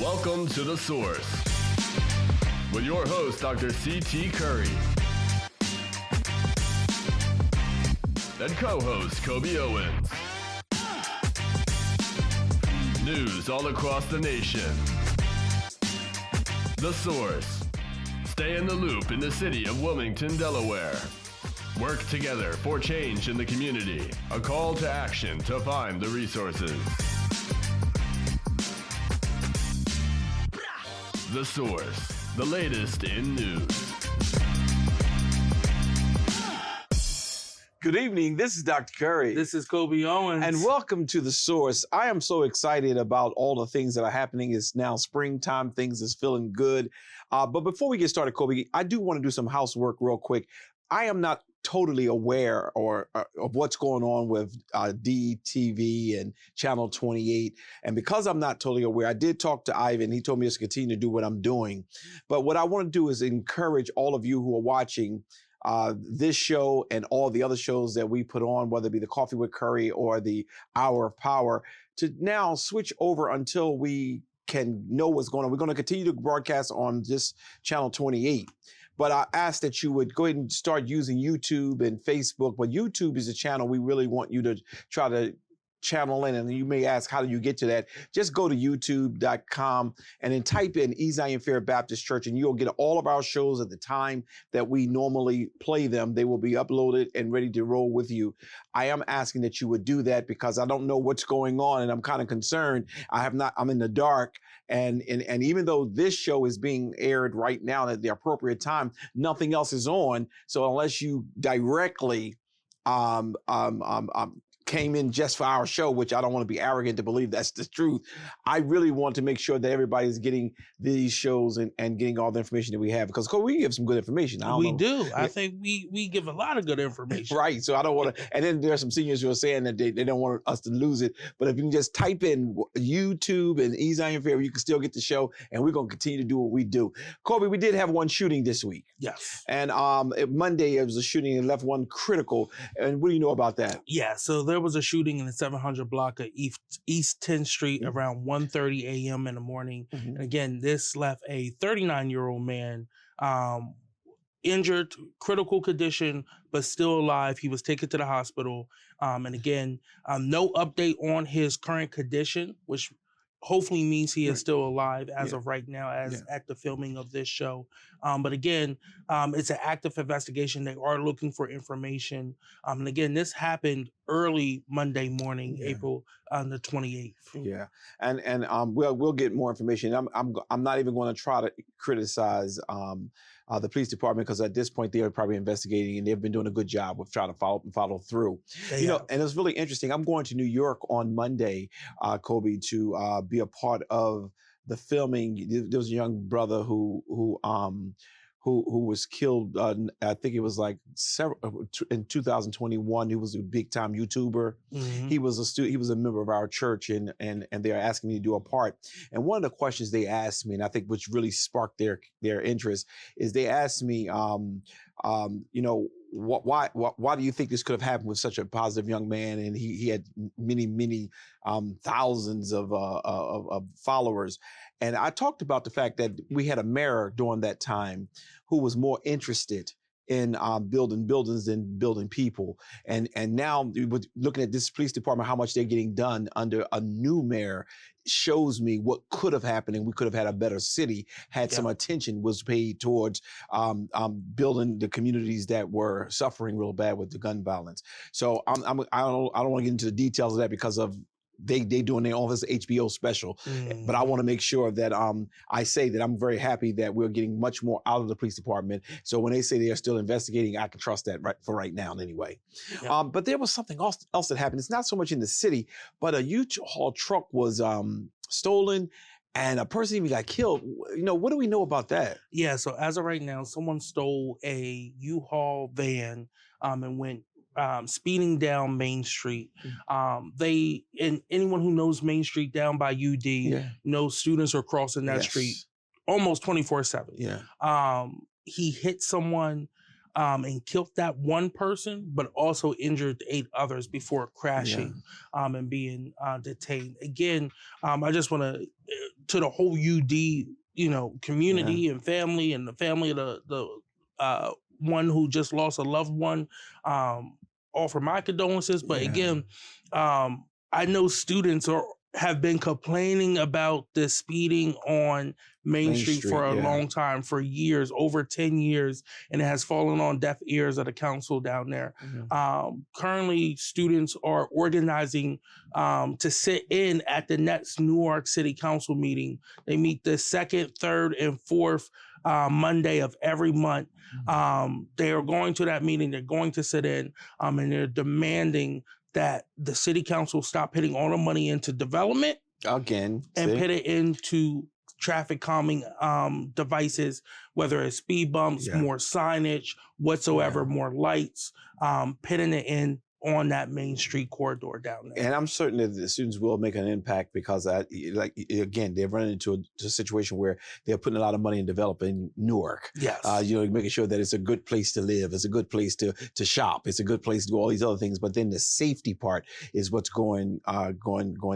Welcome to The Source with your host, Dr. C.T. Curry, and co-host Kobe Owens. News all across the nation. The Source. Stay in the loop in the city of Wilmington, Delaware. Work together for change in the community. A call to action to find the resources. The Source, the latest in news. Good evening. This is Dr. Curry. This is Kobe Owens. And welcome to The Source. I am so excited about all the things that are happening. It's now springtime. Things is feeling good. But before we get started, Kobe, I do want to do some housework real quick. I am not totally aware of what's going on with DTV and Channel 28. And because I'm not totally aware, I did talk to Ivan. He told me to continue to do what I'm doing. But what I want to do is encourage all of you who are watching this show and all the other shows that we put on, whether it be the Coffee with Curry or the Hour of Power, to now switch over until we can know what's going on. We're going to continue to broadcast on this Channel 28. But I ask that you would go ahead and start using YouTube and Facebook. But YouTube is a channel we really want you to try to channel in. And you may ask, how do you get to that? Just go to youtube.com and then type in E. Zion Fair Baptist Church, and you'll get all of our shows at the time that we normally play them. They will be uploaded and ready to roll with you. I am asking that you would do that because I don't know what's going on and I'm kind of concerned. I'm in the dark. And even though this show is being aired right now at the appropriate time, nothing else is on. So unless you directly came in just for our show, which I don't want to be arrogant to believe that's the truth. I really want to make sure that everybody's getting these shows and getting all the information that we have, because we give some good information. We do. I think we give a lot of good information. Right. So I don't want to, and then there are some seniors who are saying that they don't want us to lose it. But if you can just type in YouTube and E. Zion Fair, you can still get the show, and we're going to continue to do what we do. Kobe, we did have one shooting this week. Yes. And Monday it was a shooting and left one critical. And what do you know about that? Yeah. So there was a shooting in the 700 block of East 10th Street around 1:30 a.m. in the morning. And again, this left a 39-year-old man injured, critical condition, but still alive. He was taken to the hospital. And again, no update on his current condition, which hopefully means he is still alive as of right now, at the filming of this show. But again, it's an active investigation. They are looking for information. And again, this happened early Monday morning, April the 28th. Yeah, and we'll get more information. I'm not even going to try to criticize the police department, because at this point they are probably investigating, and they've been doing a good job of trying to follow through. And it's really interesting. I'm going to New York on Monday, Kobe, to be a part of the filming. There was a young brother who was killed. I think it was like in 2021. He was a big time YouTuber. He was a student. He was a member of our church, and they are asking me to do a part. And one of the questions they asked me, and I think which really sparked their interest, is they asked me, why do you think this could have happened with such a positive young man? And he had many thousands of followers. And I talked about the fact that we had a mayor during that time who was more interested in building buildings than building people. And now looking at this police department, how much they're getting done under a new mayor shows me what could have happened, and we could have had a better city had some attention was paid towards building the communities that were suffering real bad with the gun violence. So I don't want to get into the details of that because of they doing their own HBO special, but I want to make sure that I say that I'm very happy that we're getting much more out of the police department. So when they say they are still investigating, I can trust that right now anyway. But there was something else that happened. It's not so much in the city, but a U-Haul truck was stolen, and a person even got killed. What do we know about that? Yeah. So as of right now, someone stole a U-Haul van and went speeding down Main Street. And anyone who knows Main Street down by UD knows students are crossing that street almost 24/7. He hit someone and killed that one person, but also injured 8 others before crashing and being detained. Again, I just want to the whole UD, community and family, and the family of the one who just lost a loved one, offer my condolences. But again, I know students have been complaining about the speeding on Main Street for a long time, for years, over 10 years, and it has fallen on deaf ears of the council down there. Currently, students are organizing to sit in at the next Newark City Council meeting. They meet the 2nd, 3rd, and 4th Monday of every month. They are going to that meeting. They're going to sit in, and they're demanding that the city council stop putting all the money into development and put it into traffic calming devices, whether it's speed bumps, more signage, whatsoever, more lights, putting it in on that Main Street corridor down there. And I'm certain that the students will make an impact because, they're running into a situation where they're putting a lot of money in developing Newark. Yes. Making sure that it's a good place to live, it's a good place to shop, it's a good place to do all these other things. But then the safety part is what's going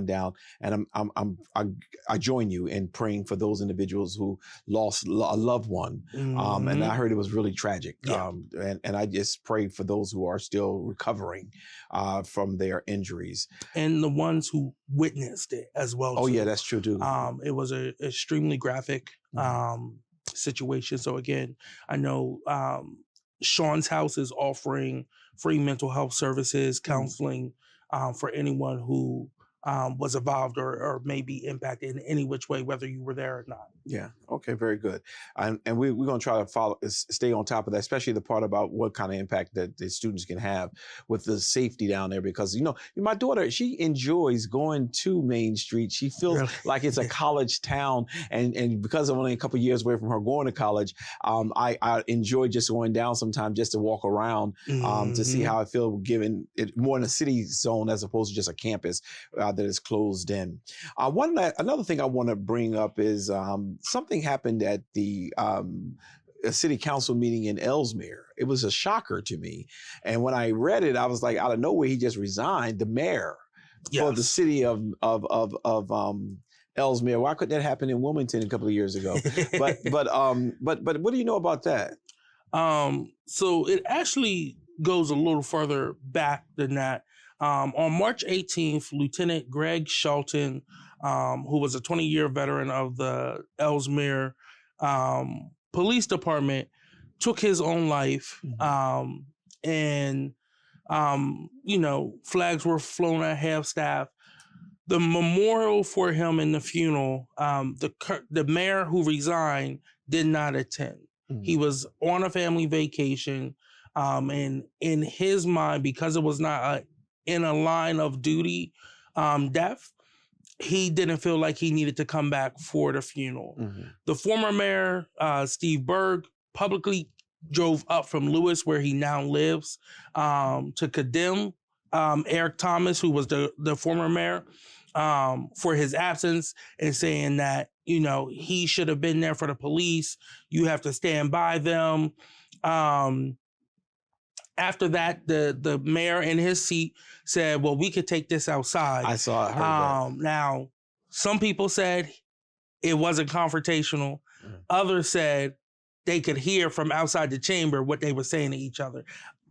down. And I join you in praying for those individuals who lost a loved one. And I heard it was really tragic. And I just pray for those who are still recovering from their injuries, and the ones who witnessed it as well. Oh, yeah, that's true too. It was an extremely graphic situation. So again, I know Sean's House is offering free mental health services, counseling for anyone who was involved or may be impacted in any which way, whether you were there or not. Yeah. Okay. Very good. And we're going to try to stay on top of that, especially the part about what kind of impact that the students can have with the safety down there. Because, my daughter, she enjoys going to Main Street. She feels like it's a college town. And because I'm only a couple of years away from her going to college, I enjoy just going down sometimes just to walk around to see how I feel, given it more in a city zone as opposed to just a campus that is closed in. Another thing I want to bring up is something happened at the city council meeting in Ellesmere. It was a shocker to me. And when I read it, I was like, out of nowhere, he just resigned, the mayor for the city of Ellesmere. Why couldn't that happen in Wilmington a couple of years ago? But what do you know about that? So it actually goes a little further back than that. On March 18th, Lieutenant Greg Shelton, who was a 20-year veteran of the Ellesmere Police Department, took his own life. And flags were flown at half-staff. The memorial for him and the funeral, the mayor who resigned did not attend. He was on a family vacation. And in his mind, because it was not in a line of duty death, he didn't feel like he needed to come back for the funeral. The former mayor, Steve Berg, publicly drove up from Lewis, where he now lives, to condemn Eric Thomas, who was the former mayor, for his absence, and saying that, he should have been there for the police. You have to stand by them. After that, the mayor in his seat said, well, we could take this outside. I heard that. Now, some people said it wasn't confrontational. Others said they could hear from outside the chamber what they were saying to each other.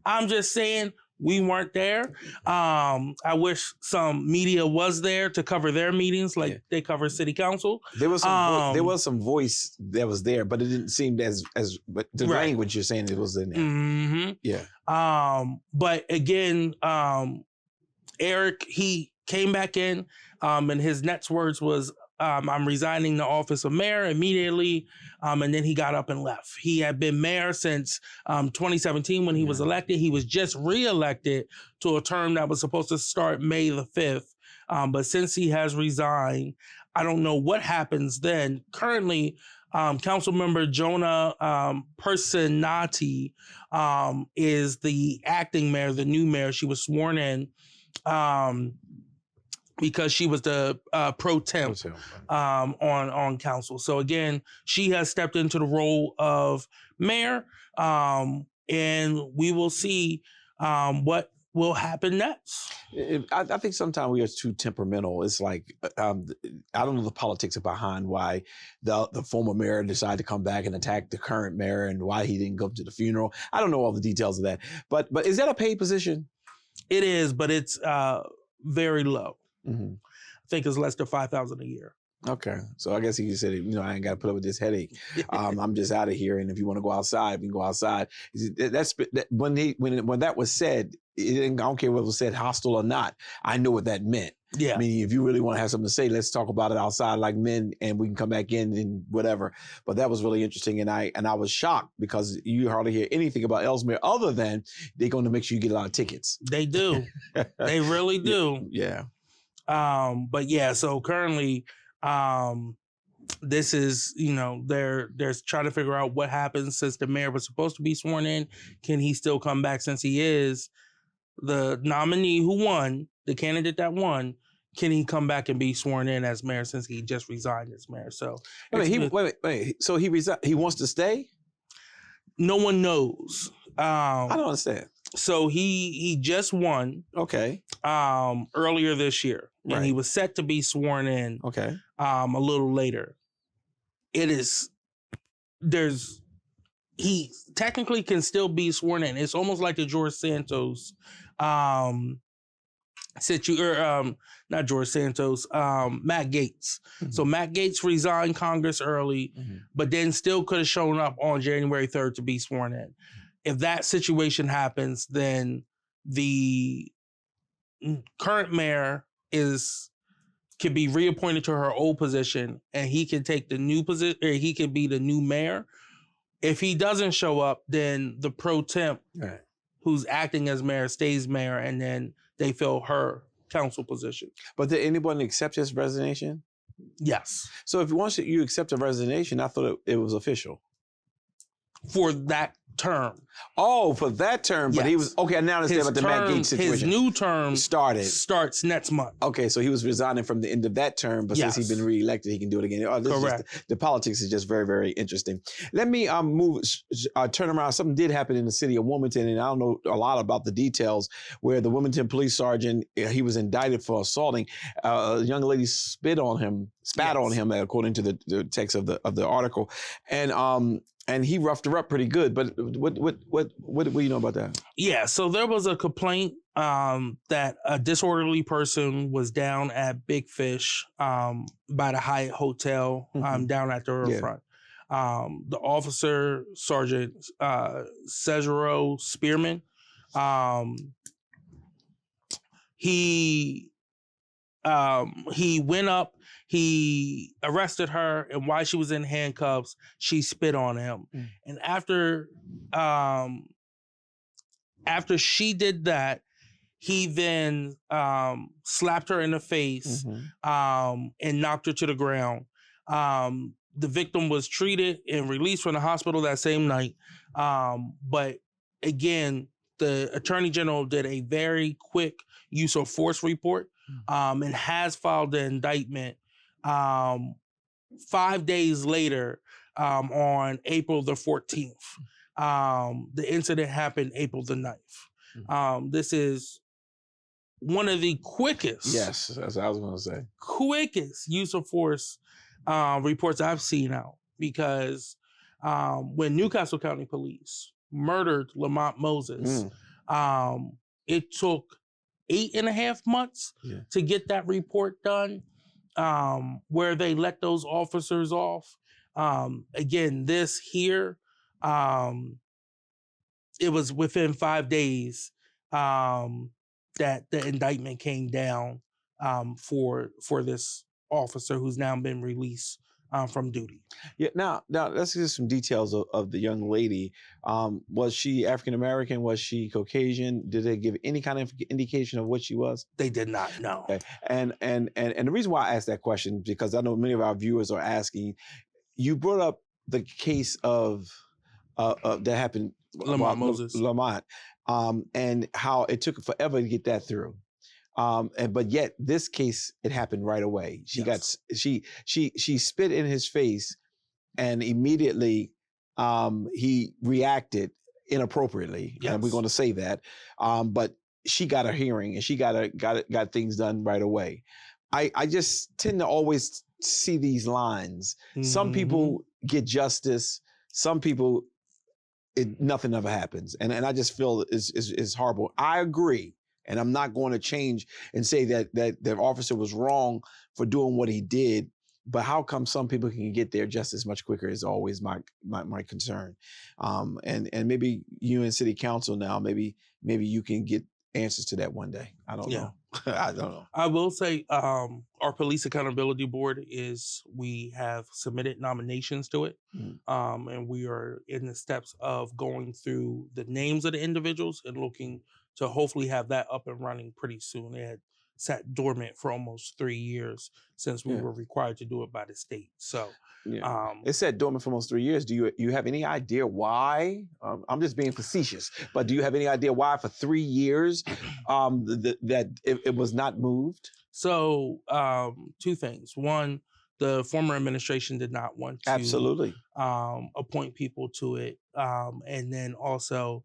I'm just saying we weren't there. I wish some media was there to cover their meetings like they cover city council. There was some voice that was there, but it didn't seem but the language you're saying, it was in there. But again, Eric, he came back in, and his next words was, I'm resigning the office of mayor immediately. And then he got up and left. He had been mayor since 2017 when he was elected. He was just reelected to a term that was supposed to start May the 5th. But since he has resigned, I don't know what happens then. Currently, council member Jonah Personati is the acting mayor, the new mayor. She was sworn in because she was the pro temp on council. So again, she has stepped into the role of mayor. and we will see what will happen next. I think sometimes we are too temperamental. It's like, I don't know the politics behind why the former mayor decided to come back and attack the current mayor and why he didn't go to the funeral. I don't know all the details of that. But is that a paid position? It is, but it's very low. Mm-hmm. I think it's less than $5,000 a year. Okay, so I guess he said, I ain't got to put up with this headache. I'm just out of here, and if you want to go outside, we can go outside. When that was said, I don't care whether it was said hostile or not. I know what that meant. Yeah. I mean, if you really want to have something to say, let's talk about it outside like men, and we can come back in and whatever. But that was really interesting, and I was shocked because you hardly hear anything about Ellesmere other than they're going to make sure you get a lot of tickets. They do. They really do. Yeah. But yeah, so currently, this is, they're trying to figure out what happens since the mayor was supposed to be sworn in. Can he still come back since he is the nominee who won, the candidate that won? Can he come back and be sworn in as mayor since he just resigned as mayor? So wait. So he resigned. He wants to stay? No one knows. I don't understand. So he just won. Okay. Earlier this year, and Right. he was set to be sworn in. Okay. A little later. He technically can still be sworn in. It's almost like the George Santos not George Santos, Matt Gaetz. Mm-hmm. So Matt Gaetz resigned Congress early, but then still could have shown up on January 3rd to be sworn in. If that situation happens, then the current mayor can be reappointed to her old position, and he can take the new position, or he can be the new mayor. If he doesn't show up, then the pro temp, Right. who's acting as mayor, stays mayor, and then they fill her council position. But did anyone accept his resignation? Yes. So if once you accept a resignation, I thought it was official. For that term. Oh, for that term, but he was okay. Now I understand about the Matt Gaetz situation. His new term starts next month. Okay, so he was resigning from the end of that term, but since he's been reelected, he can do it again. Oh, Correct. The politics is just very, very interesting. Let me turn around. Something did happen in the city of Wilmington, and I don't know a lot about the details. Where the Wilmington police sergeant, he was indicted for assaulting a young lady, spat on him, according to the text of the article, and he roughed her up pretty good. But what do you know about that? Yeah, so there was a complaint that a disorderly person was down at Big Fish by the Hyatt Hotel down at the riverfront. The officer, Sergeant Cesaro Spearman, he went up. He arrested her, and while she was in handcuffs, she spit on him. And after she did that, he then slapped her in the face and knocked her to the ground. The victim was treated and released from the hospital that same night. But again, the Attorney General did a very quick use of force report and has filed the indictment 5 days later on April the 14th. The incident happened April the 9th. This is one of the quickest. Yes, that's what I was going to say. Quickest use of force reports I've seen out, because when Newcastle County Police murdered Lamont Moses, it took 8.5 months to get that report done, where they let those officers off. Again, this here, it was within 5 days that the indictment came down for this officer who's now been released from duty. Yeah. Now let's get some details of the young lady. Was she African American? Was she Caucasian? Did they give any kind of indication of what she was? They did not know. Okay. And the reason why I asked that question is because I know many of our viewers are asking. You brought up the case of that happened. Lamont Moses. Lamont, and how it took forever to get that through. But yet this case, it happened right away. She spit in his face, and immediately he reacted. inappropriately, and we're Yes. going to say that. But she got a hearing and she got things done right away. I just tend to always see these lines. Some people get justice. Some people, nothing ever happens, and I just feel is horrible. I agree, and I'm not going to change and say that the officer was wrong for doing what he did. But how come some people can get there just as much quicker is always my concern. And maybe you in city council now, maybe you can get answers to that one day. I don't know. I don't know. I will say our police accountability board we have submitted nominations to it. And we are in the steps of going through the names of the individuals and looking to hopefully have that up and running pretty soon. It had sat dormant for almost 3 years since we were required to do it by the state. So it sat dormant for almost 3 years. Do you have any idea why? I'm just being facetious, but do you have any idea why for 3 years that it was not moved? So 2 things. One, the former administration did not want to absolutely appoint people to it. And then also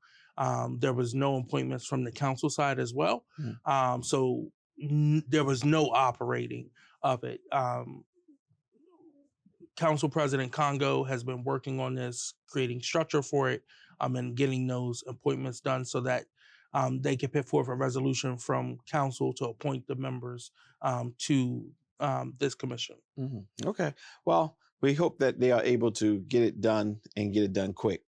there was no appointments from the council side as well. So there was no operating of it. Council President Congo has been working on this, creating structure for it, and getting those appointments done so that they can put forth a resolution from council to appoint the members to this commission. Okay. Well, we hope that they are able to get it done and get it done quick.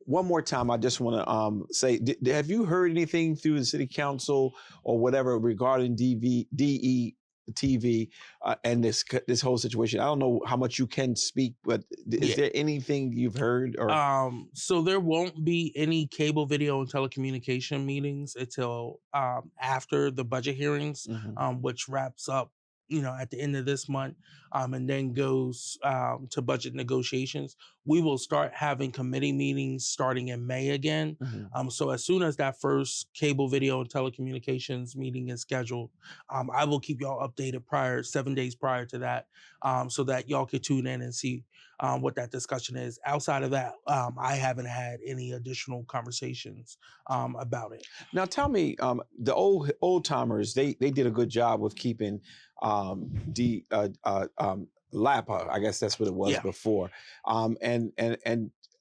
One more time, I just want to say, have you heard anything through the city council or whatever regarding DETV and this whole situation? I don't know how much you can speak, but is there anything you've heard? Or so there won't be any cable, video, and telecommunication meetings until after the budget hearings, which wraps up at the end of this month, and then goes to budget negotiations. We will start having committee meetings starting in May again. So as soon as that first cable, video, and telecommunications meeting is scheduled, I will keep y'all updated 7 days prior to that, so that y'all can tune in and see what that discussion is. Outside of that, I haven't had any additional conversations about it. Now tell me, the old timers, they did a good job with keeping LAPA, I guess that's what it was before. And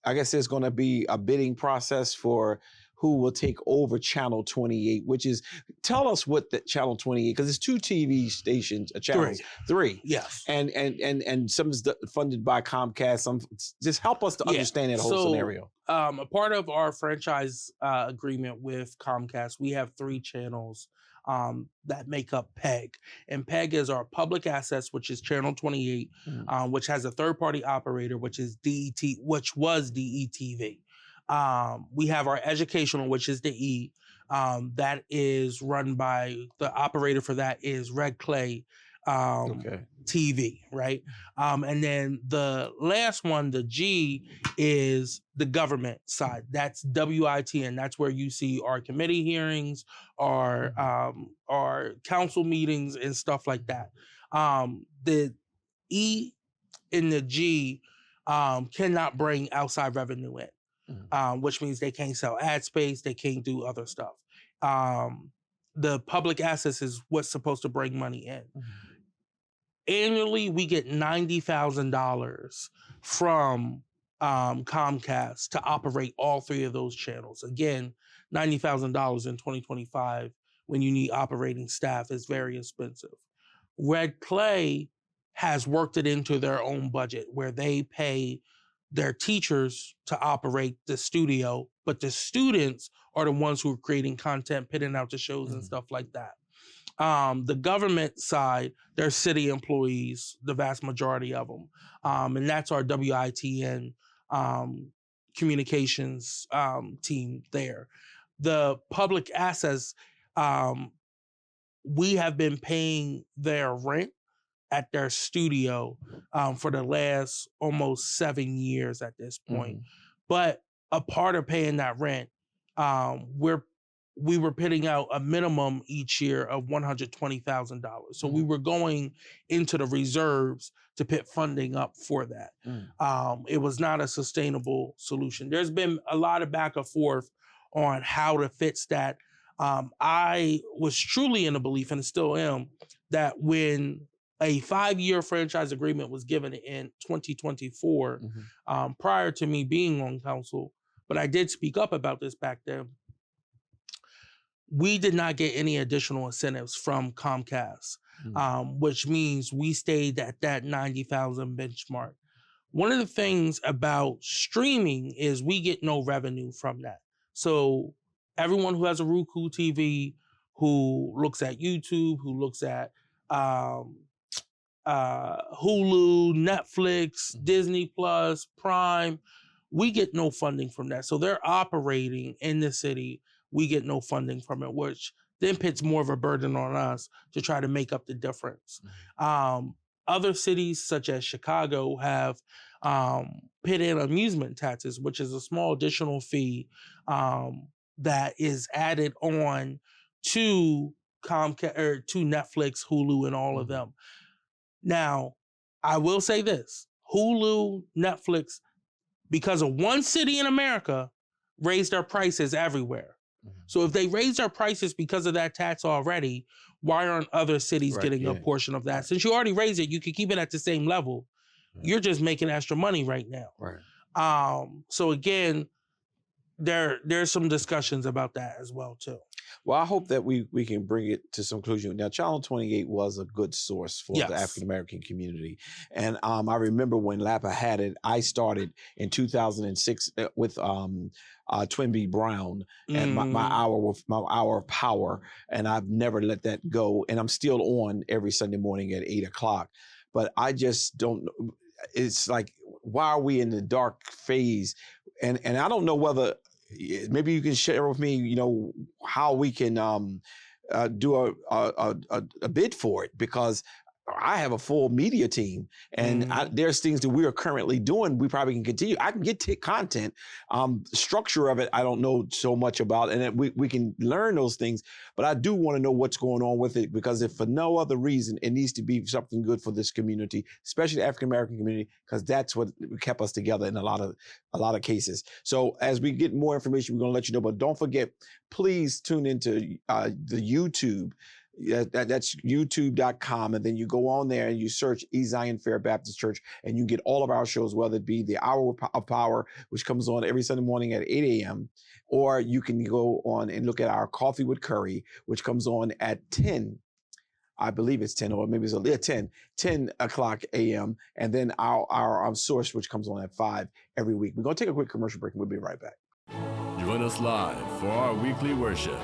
I guess there's going to be a bidding process for who will take over Channel 28, which is, tell us what the Channel 28, because it's 2 TV stations, channels. Three. Yes. And some is funded by Comcast. Just help us to understand that whole scenario. A part of our franchise agreement with Comcast, we have 3 channels that make up PEG. And PEG is our public access, which is Channel 28, which has a third-party operator, which was DETV. We have our educational, which is the E. That is run by, the operator for that is Red Clay TV, right? And then the last one, the G, is the government side. That's WITN. That's where you see our committee hearings, our council meetings, and stuff like that. The E and the G cannot bring outside revenue in. Which means they can't sell ad space, they can't do other stuff. The public access is what's supposed to bring money in. Annually, we get $90,000 from Comcast to operate all 3 of those channels. Again, $90,000 in 2025 when you need operating staff is very expensive. Red Clay has worked it into their own budget where they pay their teachers to operate the studio, but the students are the ones who are creating content, pitting out the shows and stuff like that. The government side, they're city employees, the vast majority of them. And that's our WITN communications team there. The public access, we have been paying their rent at their studio for the last almost 7 years at this point. But a part of paying that rent, we're we were pitting out a minimum each year of $120,000. So we were going into the reserves to put funding up for that. It was not a sustainable solution. There's been a lot of back and forth on how to fix that. I was truly in the belief, and still am, that when a 5-year franchise agreement was given in 2024, prior to me being on council, but I did speak up about this back then, we did not get any additional incentives from Comcast, which means we stayed at that 90,000 benchmark. One of the things about streaming is we get no revenue from that. So everyone who has a Roku TV, who looks at YouTube, who looks at Hulu, Netflix, Disney Plus, Prime, we get no funding from that. So they're operating in the city. We get no funding from it, which then puts more of a burden on us to try to make up the difference. Other cities, such as Chicago, have put in amusement taxes, which is a small additional fee that is added on to Comcast or to Netflix, Hulu, and all of them. Now, I will say this: Hulu, Netflix, because of one city in America, raised their prices everywhere. So if they raise their prices because of that tax already, why aren't other cities getting a portion of that? Since you already raised it, you could keep it at the same level. You're just making extra money right now. So again, there's some discussions about that as well too. Well, I hope that we can bring it to some conclusion. Now, Channel 28 was a good source for the African-American community. And I remember when Lapa had it, I started in 2006 with Twinbee Brown and my hour of power. And I've never let that go. And I'm still on every Sunday morning at 8 o'clock. But I just don't know. It's like, why are we in the dark phase? And I don't know whether, maybe you can share with me, you know, how we can do a bid for it, because I have a full media team, and there's things that we are currently doing. We probably can continue. I can get content. Structure of it, I don't know so much about, and we can learn those things. But I do want to know what's going on with it, because if for no other reason, it needs to be something good for this community, especially the African American community, because that's what kept us together in a lot of cases. So as we get more information, we're going to let you know. But don't forget, please tune into the YouTube. That's youtube.com, and then you go on there and you search East Zion Fair Baptist Church, and you get all of our shows, whether it be the Hour of Power, which comes on every Sunday morning at 8 a.m., or you can go on and look at our Coffee with Curry, which comes on at 10. I believe it's 10, or maybe it's 10 o'clock a.m., and then our source, which comes on at 5 every week. We're going to take a quick commercial break, and we'll be right back. Join us live for our weekly worship.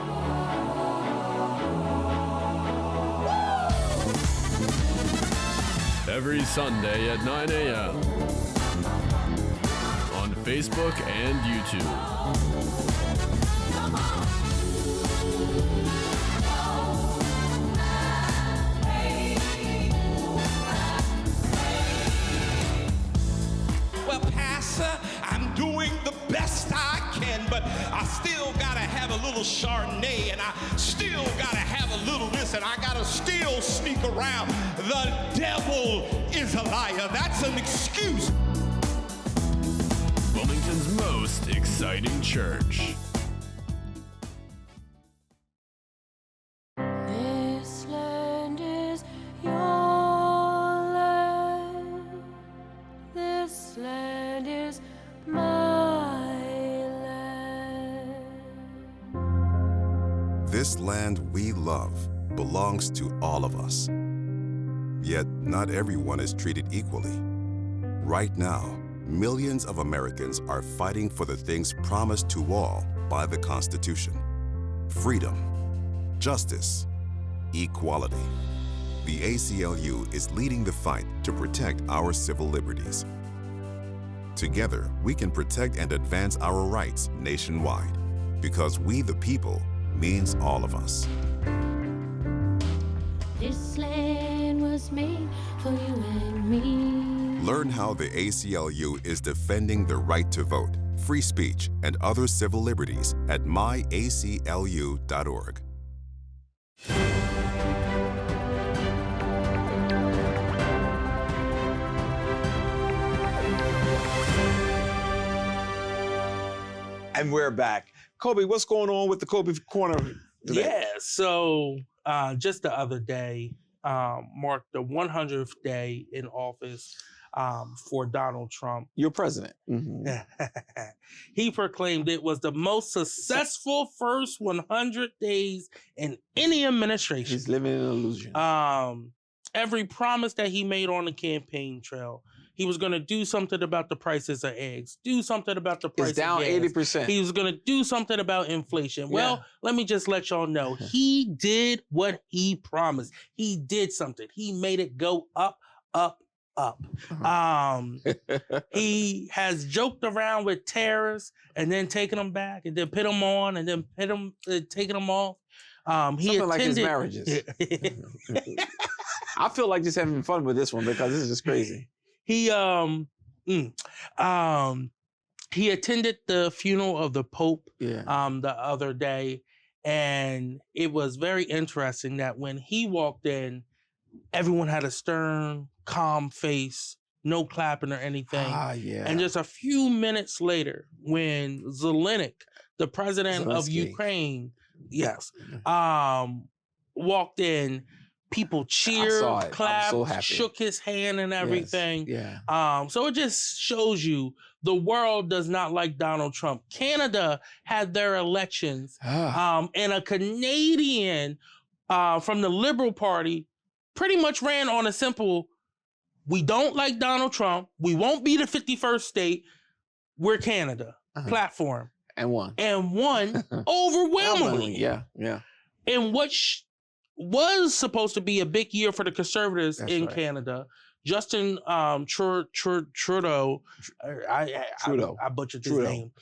Every Sunday at 9 a.m. on Facebook and YouTube. Well, Pastor, I'm doing the best I can, but I still gotta have a little Chardonnay, and I still gotta have a little this, and I gotta still sneak around. The devil is a liar. That's an excuse. Wilmington's most exciting church. This land is your land. This land is my land. This land we love belongs to all of us. Yet not everyone is treated equally. Right now, millions of Americans are fighting for the things promised to all by the Constitution: freedom, justice, equality. The ACLU is leading the fight to protect our civil liberties. Together, we can protect and advance our rights nationwide, because we the people means all of us. This land was made for you and me. Learn how the ACLU is defending the right to vote free speech, and other civil liberties at myaclu.org. And we're back. Kobe, what's going on with the Kobe Corner today? Yeah, so just the other day marked the 100th day in office for Donald Trump. Your president. Mm-hmm. He proclaimed it was the most successful first 100 days in any administration. He's living in an illusion. Every promise that he made on the campaign trail, he was going to do something about the prices of eggs, do something about the price it's down of gas. 80%. He was going to do something about inflation. Well, let me just let y'all know, he did what he promised. He did something. He made it go up, up, up. He has joked around with tariffs and then taken them back and then put them on and then taking them off. Something like his marriages. I feel like just having fun with this one because this is just crazy. He attended the funeral of the Pope the other day, and it was very interesting that when he walked in, everyone had a stern, calm face, no clapping or anything. And just a few minutes later, when Zelensky, the president of Ukraine, walked in, people cheered, clapped, shook his hand and everything. So it just shows you the world does not like Donald Trump. Canada had their elections, and a Canadian from the Liberal Party pretty much ran on a simple, we don't like Donald Trump, we won't be the 51st state, we're Canada platform. And won. Overwhelmingly. Yeah. And what was supposed to be a big year for the Conservatives in Canada, Justin Trudeau, I butchered his name.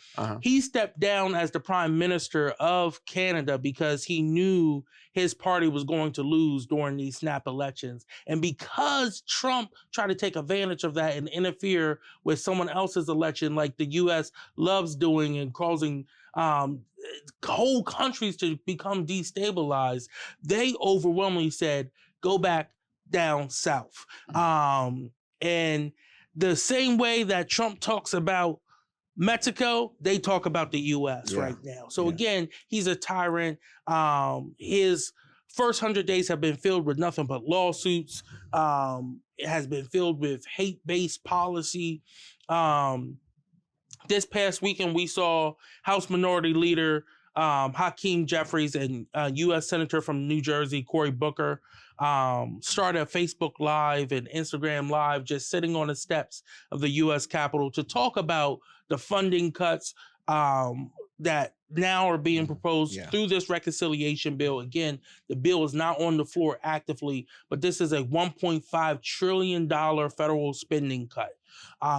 He stepped down as the Prime Minister of Canada because he knew his party was going to lose during these snap elections. And because Trump tried to take advantage of that and interfere with someone else's election like the U.S. loves doing and causing whole countries to become destabilized, they overwhelmingly said, go back down south. And the same way that Trump talks about Mexico, they talk about the U.S. right now. So again, he's a tyrant. His first 100 days have been filled with nothing but lawsuits. It has been filled with hate-based policy. This past weekend, we saw House Minority Leader Hakeem Jeffries and U.S. Senator from New Jersey, Cory Booker, started a Facebook Live and Instagram Live just sitting on the steps of the U.S. Capitol to talk about the funding cuts that now are being proposed through this reconciliation bill. Again, the bill is not on the floor actively, but this is a $1.5 trillion federal spending cut.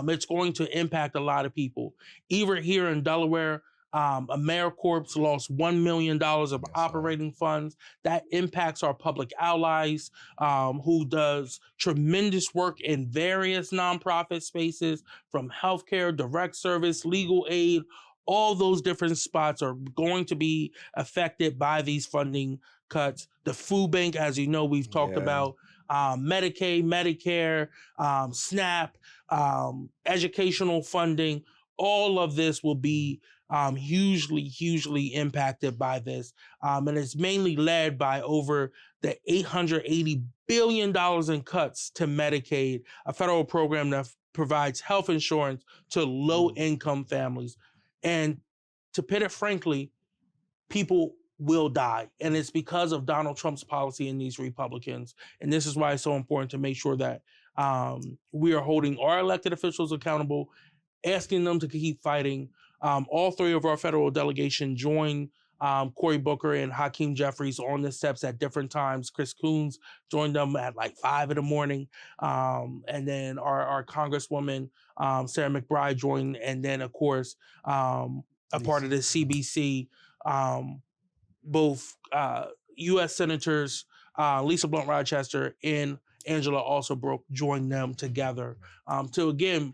It's going to impact a lot of people. Even here in Delaware, AmeriCorps lost $1 million of operating funds. That impacts our public allies, who does tremendous work in various nonprofit spaces, from healthcare, direct service, legal aid. All those different spots are going to be affected by these funding cuts. The food bank, as you know, we've talked about, Medicaid, Medicare, SNAP, educational funding. All of this will be hugely impacted by this. And it's mainly led by over the $880 billion in cuts to Medicaid, a federal program that provides health insurance to low-income families. And to put it frankly, people will die. And it's because of Donald Trump's policy and these Republicans. And this is why it's so important to make sure that we are holding our elected officials accountable, asking them to keep fighting. All three of our federal delegation joined Cory Booker and Hakeem Jeffries on the steps at different times. Chris Coons joined them at like 5 a.m. And then our Congresswoman, Sarah McBride, joined. And then, of course, a part of the CBC, both U.S. Senators, Lisa Blunt Rochester and Angela Alsabrook joined them together to, again,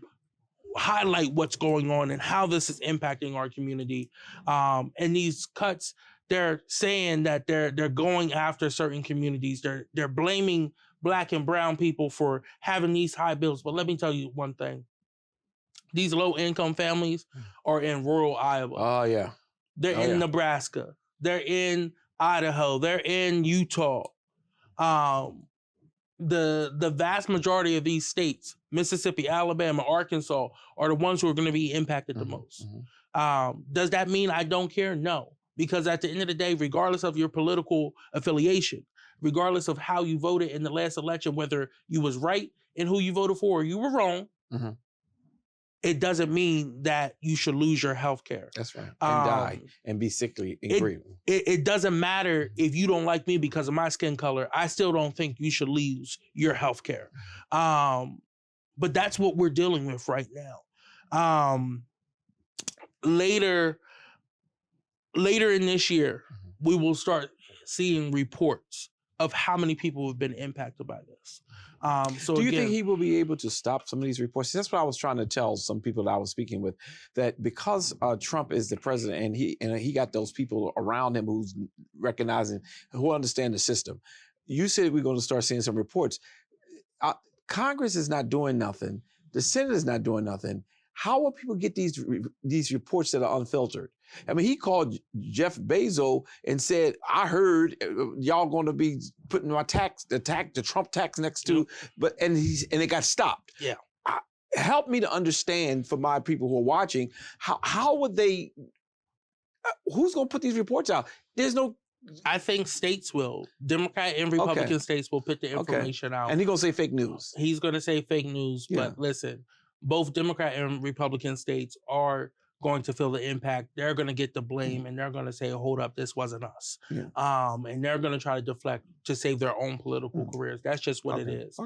highlight what's going on and how this is impacting our community. And these cuts, they're saying that they're going after certain communities. They're blaming Black and brown people for having these high bills. But let me tell you one thing. These low-income families are in rural Iowa. Oh, yeah. They're in Nebraska. They're in Idaho. They're in Utah. The vast majority of these states, Mississippi, Alabama, Arkansas, are the ones who are going to be impacted the most. Does that mean I don't care? No. Because at the end of the day, regardless of your political affiliation, regardless of how you voted in the last election, whether you was right in who you voted for or you were wrong, it doesn't mean that you should lose your health care. That's right. And die and be sickly and grieve. It doesn't matter if you don't like me because of my skin color. I still don't think you should lose your health care. But that's what we're dealing with right now. Later in this year, we will start seeing reports of how many people have been impacted by this. So do you again, think he will be able to stop some of these reports? That's what I was trying to tell some people that I was speaking with, that because Trump is the president and he got those people around him who's recognizing, who understand the system. You said we're going to start seeing some reports. Congress is not doing nothing. The Senate is not doing nothing. How will people get these reports that are unfiltered? I mean, he called Jeff Bezos and said, "I heard y'all going to be putting the Trump tax next to," and it got stopped. Yeah. Help me to understand for my people who are watching, how would they? Who's going to put these reports out? There's no. I think states will. Democrat and Republican states will put the information out. And he's going to say fake news. He's going to say fake news, but listen. Both Democrat and Republican states are going to feel the impact. They're going to get the blame and they're going to say, hold up, this wasn't us. And they're going to try to deflect to save their own political careers. That's just what it is.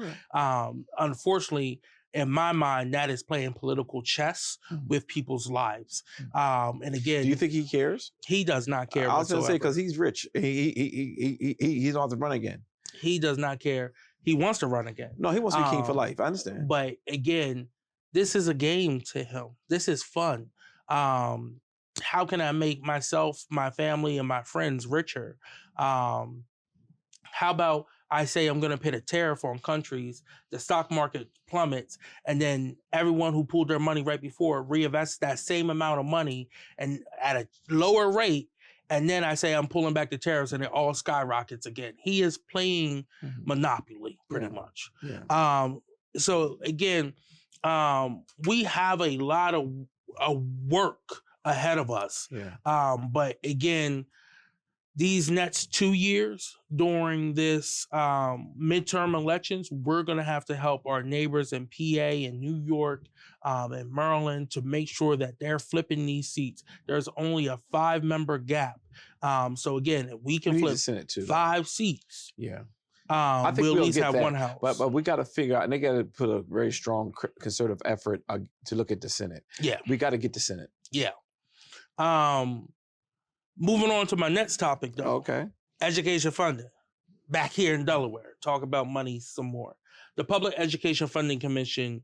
Unfortunately, in my mind, that is playing political chess with people's lives. And again, do you think he cares? He does not care. I was going to say, because he's rich. He don't have to run again. He does not care. He wants to run again. No, he wants to be king for life. I understand. But again, this is a game to him. This is fun. How can I make myself, my family, and my friends richer? How about I say I'm going to put a tariff on countries, the stock market plummets, and then everyone who pulled their money right before reinvests that same amount of money and at a lower rate, and then I say I'm pulling back the tariffs and it all skyrockets again. He is playing Monopoly pretty much. So again, we have a lot of work ahead of us. But again, these next 2 years during this midterm elections, we're going to have to help our neighbors in PA and New York and Maryland to make sure that they're flipping these seats. There's only a 5-member gap. So again, if we can flip 5 seats. I think we'll at least get have that. one house. But we got to figure out, and they got to put a very strong conservative effort to look at the Senate. We got to get the Senate. Moving on to my next topic, though. Education funding. Back here in Delaware. Talk about money some more. The Public Education Funding Commission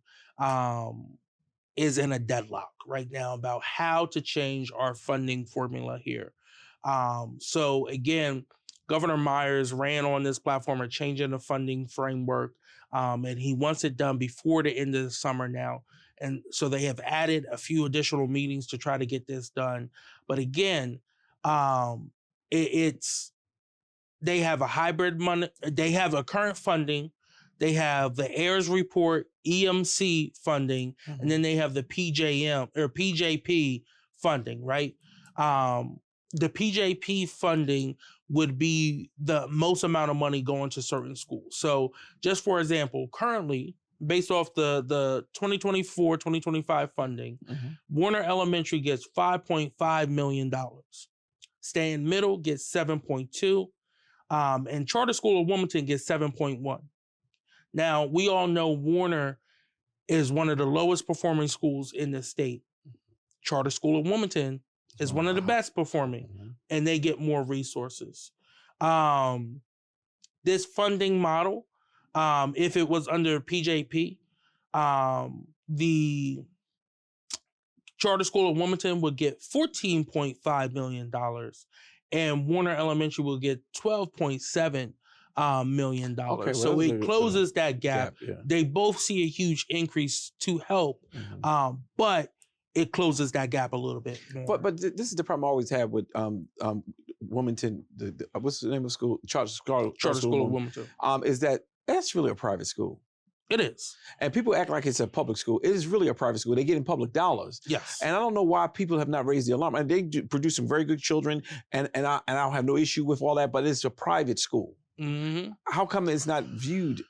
is in a deadlock right now about how to change our funding formula here. So again, Governor Myers ran on this platform of changing the funding framework, and he wants it done before the end of the summer now. And so they have added a few additional meetings to try to get this done. But again, they have a hybrid money. They have a current funding. They have the AIRS report, EMC funding, and then they have the PJP funding, right? The PJP funding would be the most amount of money going to certain schools. So just for example, currently, based off the 2024-2025 funding, Warner Elementary gets $5.5 million. Stand Middle gets 7.2, and Charter School of Wilmington gets 7.1. Now, we all know Warner is one of the lowest performing schools in the state. Charter School of Wilmington is one of the best performing, and they get more resources. This funding model, if it was under PJP, the Charter School of Wilmington would get $14.5 million, and Warner Elementary will get $12.7 million. Okay, well, So that's it closes that gap. Yeah. They both see a huge increase to help, but it closes that gap a little bit more. But this is the problem I always have with Wilmington. What's the name of the school? Charter School of Wilmington. Is that that's really a private school. It is. And people act like it's a public school. It is really a private school. They get in public dollars. Yes. And I don't know why people have not raised the alarm. And they produce some very good children, and I don't have no issue with all that, but it's a private school. Mm-hmm. How come it's not viewed,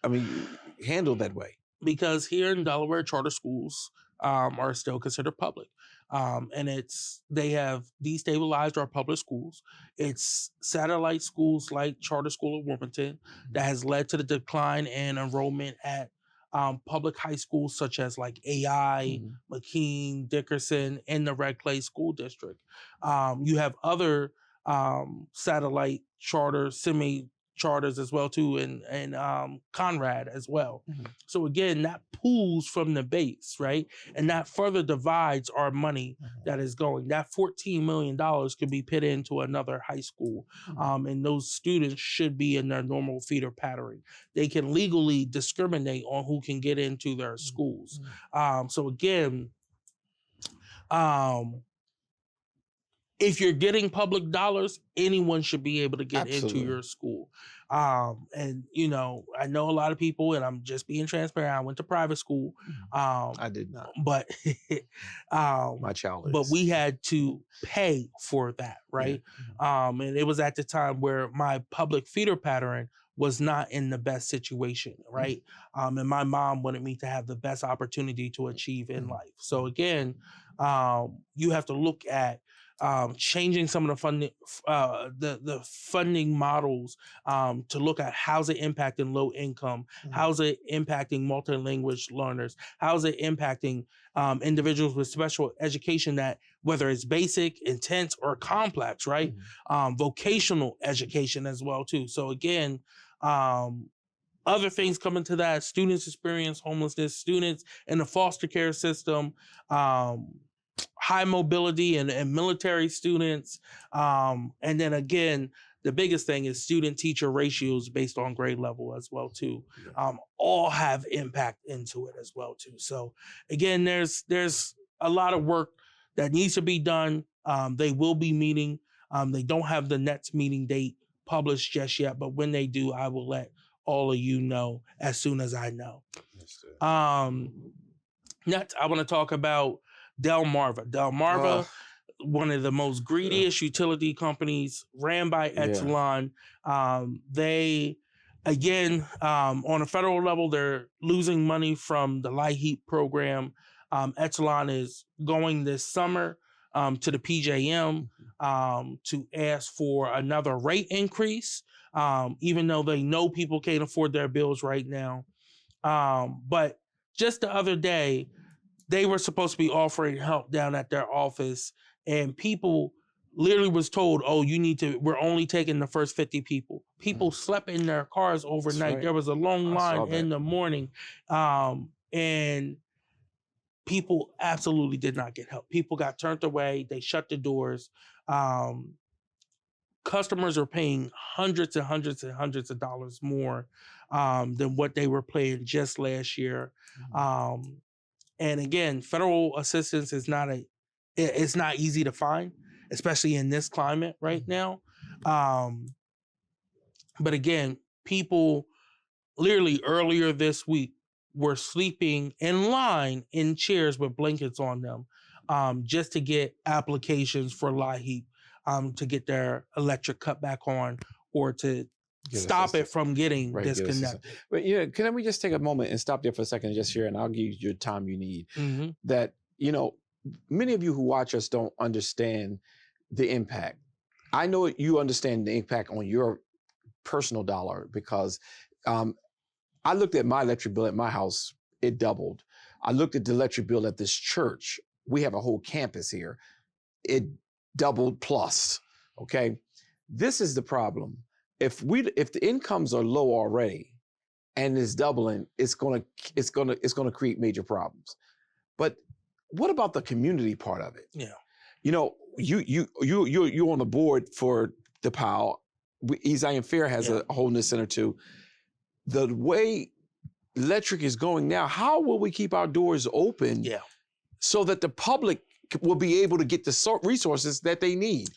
handled that way? Because here in Delaware, charter schools are still considered public. And they have destabilized our public schools. It's satellite schools like Charter School of Wilmington that has led to the decline in enrollment at public high schools such as like AI, McKean, Dickerson, and the Red Clay School District. You have other satellite charters, semi-charters as well too, and Conrad as well. So again, that pulls from the base, right? And that further divides our money that is going. That $14 million could be put into another high school. And those students should be in their normal feeder pattern. They can legally discriminate on who can get into their schools. So again, if you're getting public dollars, anyone should be able to get into your school. And, I know a lot of people, and I'm just being transparent, I went to private school. I did not. But my child is. But we had to pay for that, right? And it was at the time where my public feeder pattern was not in the best situation, right? And my mom wanted me to have the best opportunity to achieve in life. So again, you have to look at changing some of the funding, the funding models to look at how's it impacting low income, how's it impacting multi-language learners, how's it impacting individuals with special education that whether it's basic, intense, or complex, right? Vocational education as well too. So again, other things come into that: students experience homelessness, students in the foster care system, high mobility and military students. And then again, the biggest thing is student-teacher ratios based on grade level as well too. All have impact into it as well too. So again, there's a lot of work that needs to be done. They will be meeting. They don't have the next meeting date published just yet, but when they do, I will let all of you know as soon as I know. Next, I want to talk about Delmarva. Delmarva, one of the most greediest utility companies ran by Exelon. They, again, on a federal level, they're losing money from the LIHEAP program. Exelon is going this summer to the PJM to ask for another rate increase, even though they know people can't afford their bills right now. But just the other day, they were supposed to be offering help down at their office, and people literally was told, we're only taking the first 50 people. People slept in their cars overnight. Right. There was a long line in the morning, and people absolutely did not get help. People got turned away. They shut the doors. Customers are paying hundreds and hundreds and hundreds of dollars more than what they were paying just last year. And again, federal assistance is it's not easy to find, especially in this climate right now. But again, people literally earlier this week were sleeping in line in chairs with blankets on them just to get applications for LIHEAP, to get their electric cut back on or to stop it from getting disconnected. But can we just take a moment and stop there for a second and just share, and I'll give you your time you need. That, many of you who watch us don't understand the impact. I know you understand the impact on your personal dollar because I looked at my electric bill at my house, it doubled. I looked at the electric bill at this church. We have a whole campus here. It doubled plus, okay? This is the problem. If the incomes are low already and it's doubling, it's gonna create major problems. But What about the community part of it? Yeah. You know, you're on the board for the POW. East Zion Fair has a wholeness center too. The way electric is going now, how will we keep our doors open so that the public will be able to get the resources that they need?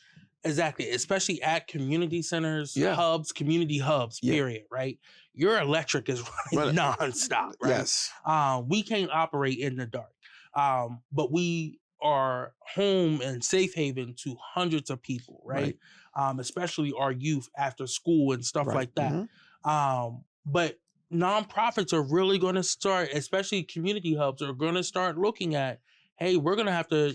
Exactly, especially at community centers, hubs, community hubs, period, right? Your electric is running nonstop, right? Yes. We can't operate in the dark, but we are home and safe haven to hundreds of people, right? Especially our youth after school and stuff like that. But nonprofits are really going to start, especially community hubs, are going to start looking at, hey, we're going to have to,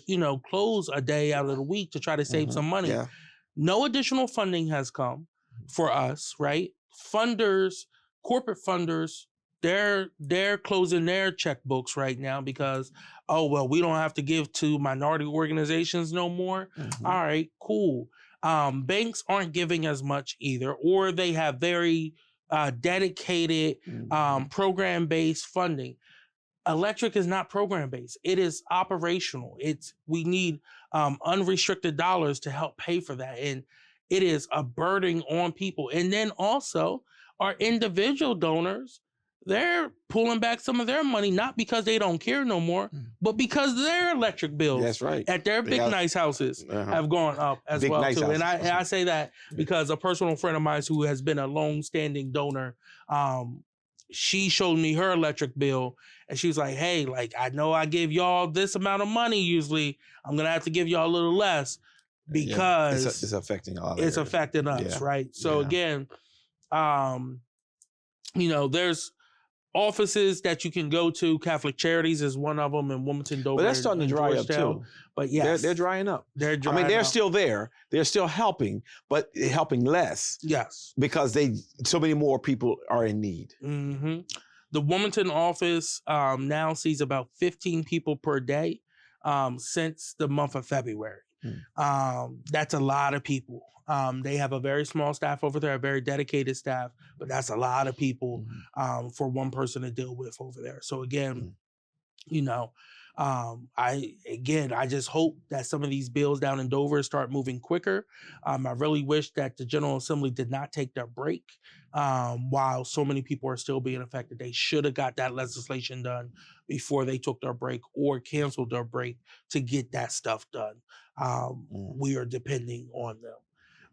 close a day out of the week to try to save some money. Yeah. No additional funding has come for us, right? Funders, corporate funders, they're closing their checkbooks right now because, we don't have to give to minority organizations no more. All right, cool. Banks aren't giving as much either, or they have very dedicated program-based funding. Electric is not program-based. It is operational. We need unrestricted dollars to help pay for that. And it is a burden on people. And then also our individual donors, they're pulling back some of their money, not because they don't care no more, but because their electric bills at their big nice houses have gone up as well too. And I say that because a personal friend of mine who has been a long-standing donor, she showed me her electric bill and she was like, hey, I know I give y'all this amount of money usually. I'm going to have to give y'all a little less because it's affecting all it's affecting us, right? So again, there's offices that you can go to. Catholic Charities is one of them in Wilmington, Delaware. But that's starting to dry up too. But yes, they're drying up. They're still there. They're still helping, but helping less. Yes, because so many more people are in need. Mm-hmm. The Wilmington office now sees about 15 people per day since the month of February. That's a lot of people. They have a very small staff over there, a very dedicated staff, but that's a lot of people for one person to deal with over there. So again, I just hope that some of these bills down in Dover start moving quicker. I really wish that the General Assembly did not take their break while so many people are still being affected. They should have got that legislation done before they took their break or canceled their break to get that stuff done. We are depending on them.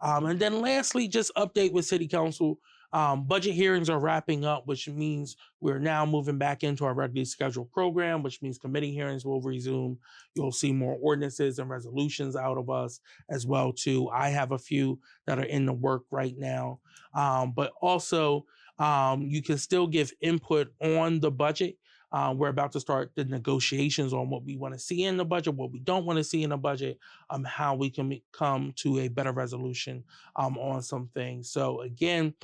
And then lastly, just update with City Council. Budget hearings are wrapping up, which means we're now moving back into our regularly scheduled program, which means committee hearings will resume. You'll see more ordinances and resolutions out of us as well, too. I have a few that are in the work right now. But also, you can still give input on the budget. We're about to start the negotiations on what we want to see in the budget, what we don't want to see in the budget, how we can come to a better resolution on some things. So again,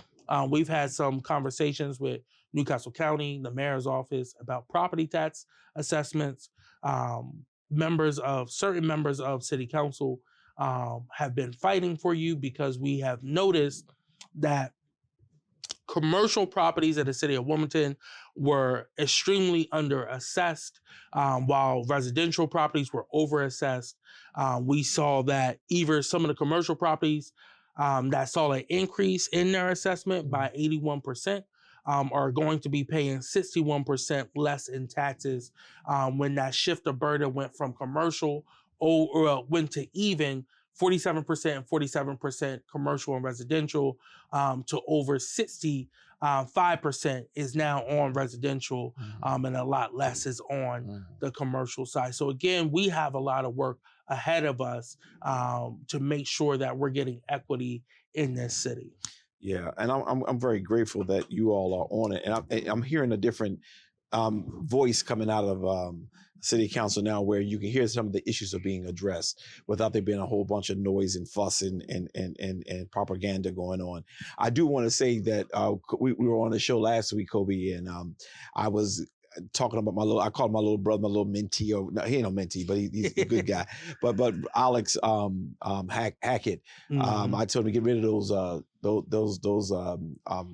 we've had some conversations with Newcastle County, the mayor's office about property tax assessments. Certain members of City Council have been fighting for you because we have noticed that commercial properties in the city of Wilmington were extremely under-assessed, while residential properties were over-assessed. We saw that either some of the commercial properties that saw an increase in their assessment by 81% are going to be paying 61% less in taxes when that shift of burden went from commercial went to even 47% and 47% commercial and residential to over 65% is now on residential and a lot less is on the commercial side. So again, we have a lot of work ahead of us to make sure that we're getting equity in this city. Yeah, and I'm very grateful that you all are on it, and I'm hearing a different voice coming out of City Council now, where you can hear some of the issues are being addressed without there being a whole bunch of noise and fuss and propaganda going on. I do want to say that we were on the show last week, Kobe, and I was talking about I called my little brother my little mentee, or no, he ain't no mentee, but he's a good guy. But Alex Hackett, I told him to get rid of those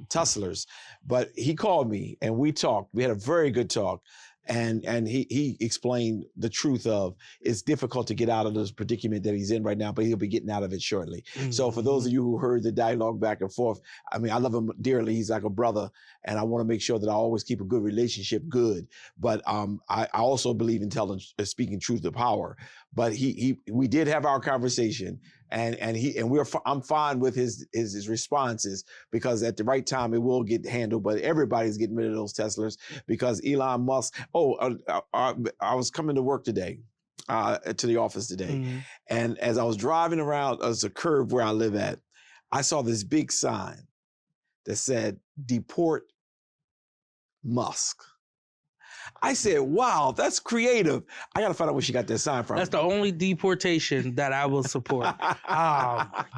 tusslers, but he called me and we talked. We had a very good talk. And he explained the truth of it's difficult to get out of this predicament that he's in right now, but he'll be getting out of it shortly. So for those of you who heard the dialogue back and forth, I mean, I love him dearly. He's like a brother, and I want to make sure that I always keep a good relationship good. But I also believe in speaking truth to power. But we did have our conversation, and I'm fine with his responses, because at the right time it will get handled. But everybody's getting rid of those Teslas because Elon Musk. I was coming to work today, to the office today, and as I was driving around, there's a curve where I live at, I saw this big sign that said "Deport Musk." I said, wow, that's creative. I got to find out where she got that sign from. That's the only deportation that I will support.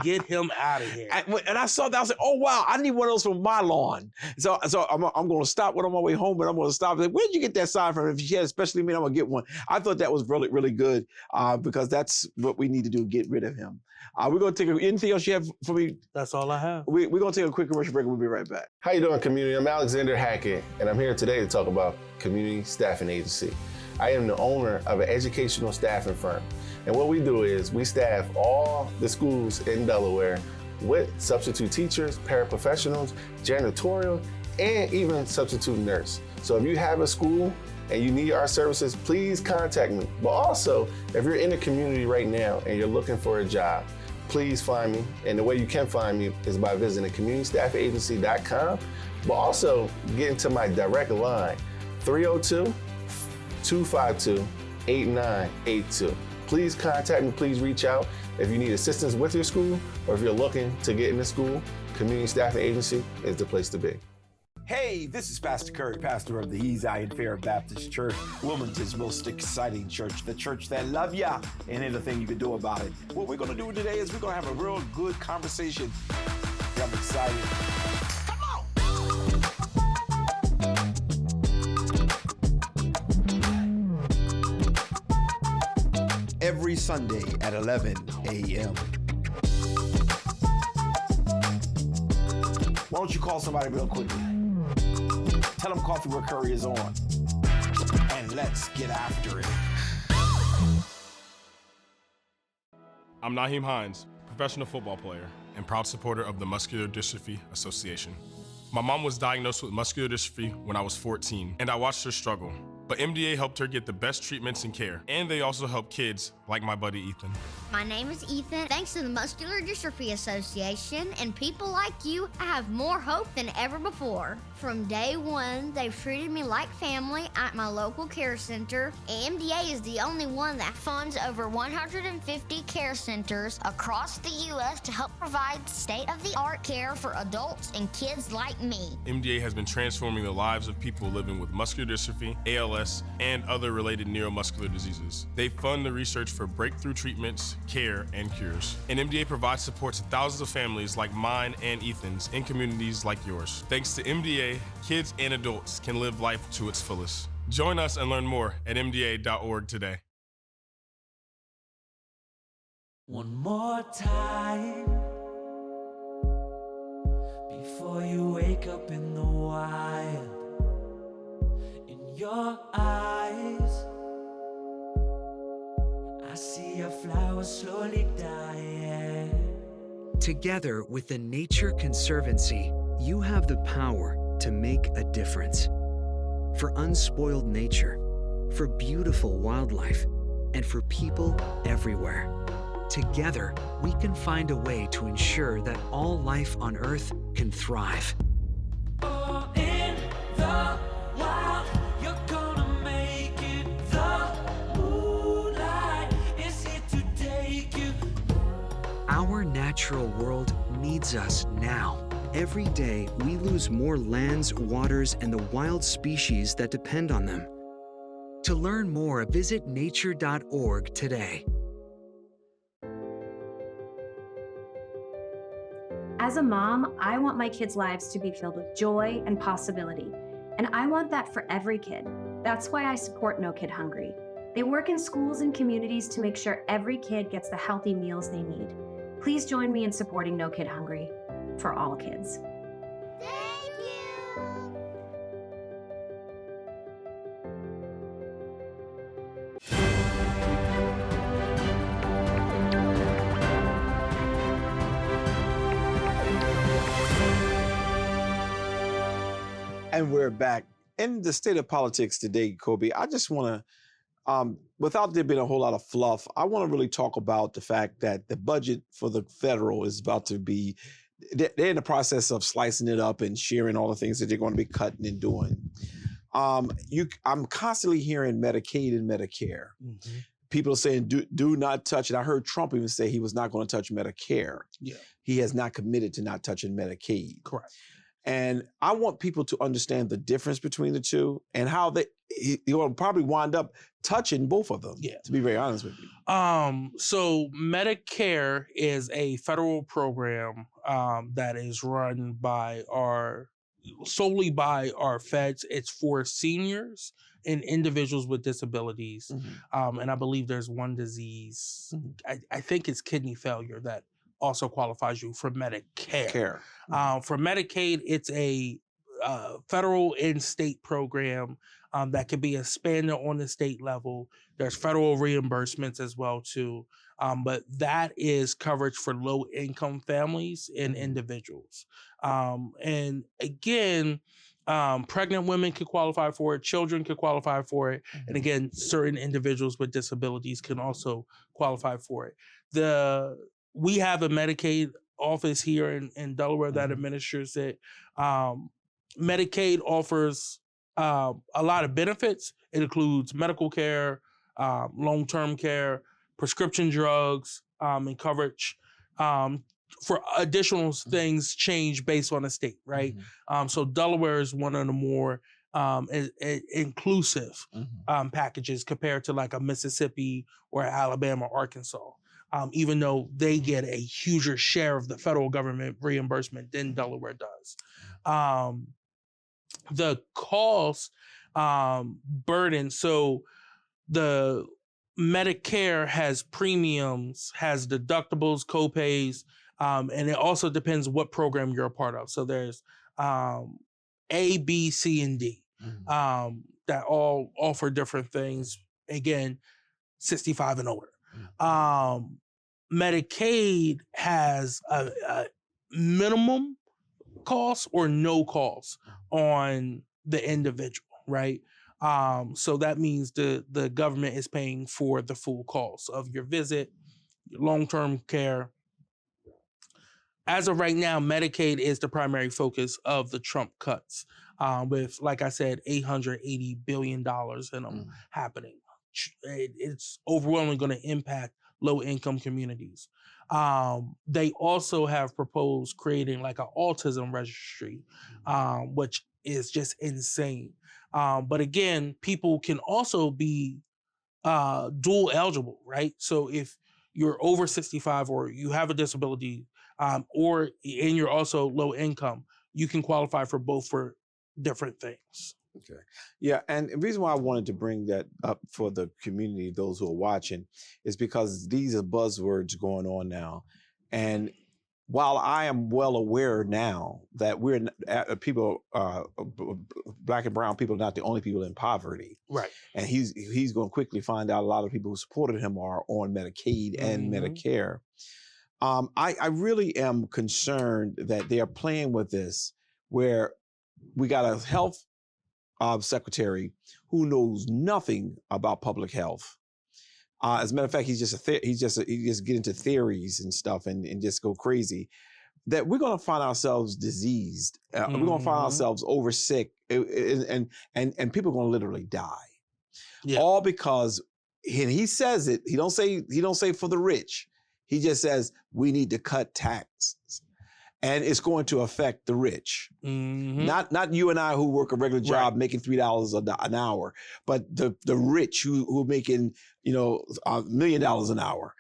Get him out of here. And I saw that. I was like, oh, wow, I need one of those for my lawn. So I'm going to stop when I'm on my way home, but I'm going to stop. Like, where did you get that sign from? If she had especially me, I'm going to get one. I thought that was really, really good, because that's what we need to do, get rid of him. We're going to take anything else you have for me? That's all I have. We're going to take a quick commercial break and we'll be right back. How you doing, community? I'm Alexander Hackett, and I'm here today to talk about Community Staffing Agency. I am the owner of an educational staffing firm, and what we do is we staff all the schools in Delaware with substitute teachers, paraprofessionals, janitorial, and even substitute nurse. So if you have a school and you need our services, please contact me. But also, if you're in the community right now and you're looking for a job, please find me. And the way you can find me is by visiting communitystaffingagency.com, but also get into my direct line, 302-252-8982. Please contact me, please reach out. If you need assistance with your school, or if you're looking to get into school, Community Staffing Agency is the place to be. Hey, this is Pastor Kirk, pastor of the Zion Fair Baptist Church, Wilmington's most exciting church, the church that love ya, and anything you can do about it. What we're going to do today is we're going to have a real good conversation. I'm excited. Come on! Every Sunday at 11 a.m. Why don't you call somebody real quickly? Tell them Coffee with Curry is on. And let's get after it. I'm Naheem Hines, professional football player and proud supporter of the Muscular Dystrophy Association. My mom was diagnosed with muscular dystrophy when I was 14, and I watched her struggle. But MDA helped her get the best treatments and care, and they also help kids like my buddy Ethan. My name is Ethan. Thanks to the Muscular Dystrophy Association and people like you, I have more hope than ever before. From day one, they've treated me like family at my local care center. MDA is the only one that funds over 150 care centers across the U.S. to help provide state-of-the-art care for adults and kids like me. MDA has been transforming the lives of people living with muscular dystrophy, ALS, and other related neuromuscular diseases. They fund the research for breakthrough treatments, care, and cures. And MDA provides support to thousands of families like mine and Ethan's in communities like yours. Thanks to MDA, kids and adults can live life to its fullest. Join us and learn more at mda.org today. One more time before you wake up in the wild. In your eyes, I see a flower slowly dying. Together with the Nature Conservancy, you have the power to make a difference. For unspoiled nature, for beautiful wildlife, and for people everywhere. Together, we can find a way to ensure that all life on Earth can thrive. Oh, in the wild, you're gonna make it. The moonlight is here to take you. Our natural world needs us now. Every day, we lose more lands, waters, and the wild species that depend on them. To learn more, visit nature.org today. As a mom, I want my kids' lives to be filled with joy and possibility, and I want that for every kid. That's why I support No Kid Hungry. They work in schools and communities to make sure every kid gets the healthy meals they need. Please join me in supporting No Kid Hungry for all kids. Thank you. And we're back. In the state of politics today, Kobe, I just want to, without there being a whole lot of fluff, I want to really talk about the fact that the budget for the federal is about to be, they're in the process of slicing it up and sharing all the things that they're going to be cutting and doing. I'm constantly hearing Medicaid and Medicare. Mm-hmm. People are saying, do not touch it. I heard Trump even say he was not going to touch Medicare. Yeah. He has not committed to not touching Medicaid. Correct. And I want people to understand the difference between the two and how you'll probably wind up touching both of them, to be very honest with you. So Medicare is a federal program that is run solely by our feds. It's for seniors and individuals with disabilities. Mm-hmm. And I believe there's one disease, I think it's kidney failure, that also qualifies you for Medicare. For Medicaid, it's a federal and state program that can be expanded on the state level. There's federal reimbursements as well too. But that is coverage for low-income families and individuals. And again, pregnant women could qualify for it, children could qualify for it, and again, certain individuals with disabilities can also qualify for it. We have a Medicaid office here in Delaware that administers it. Medicaid offers a lot of benefits. It includes medical care, long-term care, prescription drugs, and coverage. For additional things change based on the state, right? So Delaware is one of the more inclusive packages compared to like a Mississippi or Alabama or Arkansas. Even though they get a huger share of the federal government reimbursement than Delaware does. The cost burden, so the Medicare has premiums, has deductibles, copays, and it also depends what program you're a part of. So there's A, B, C, and D that all offer different things. Again, 65 and older. Medicaid has a minimum cost or no cost on the individual, right? So that means the government is paying for the full cost of your visit, your long-term care. As of right now, Medicaid is the primary focus of the Trump cuts, with, like I said, $880 billion in them happening. It's overwhelmingly going to impact low-income communities. They also have proposed creating like an autism registry, which is just insane. But again, people can also be dual eligible, right? So if you're over 65 or you have a disability, and you're also low income, you can qualify for both for different things. Okay. Yeah, and the reason why I wanted to bring that up for the community, those who are watching, is because these are buzzwords going on now. And while I am well aware now that people, Black and brown people, are not the only people in poverty. Right. And he's going to quickly find out a lot of people who supported him are on Medicaid and Medicare. I really am concerned that they are playing with this, where we got a health secretary who knows nothing about public health. As a matter of fact, he just get into theories and stuff and just go crazy. That we're going to find ourselves diseased. We're going to find ourselves over sick, and people are going to literally die. Yeah. All because, and he says it. He don't say for the rich. He just says we need to cut taxes. And it's going to affect the rich, not you and I who work a regular job making $3 an hour, but the rich who are making $1 million an hour.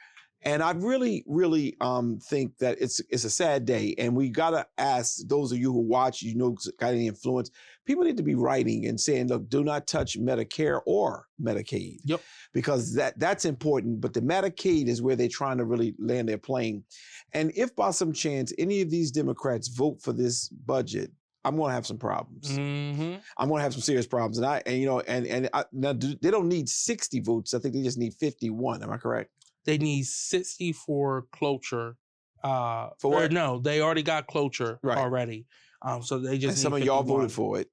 And I really, really think that it's a sad day, and we gotta ask those of you who watch, got any influence. People need to be writing and saying, look, do not touch Medicare or Medicaid. Yep. Because that's important. But the Medicaid is where they're trying to really land their plane. And if by some chance any of these Democrats vote for this budget, I'm going to have some problems. I'm going to have some serious problems. Now, they don't need 60 votes. I think they just need 51. Am I correct? They need 60 for cloture. For what? No, they already got cloture already. So they just. And some of y'all voted for it.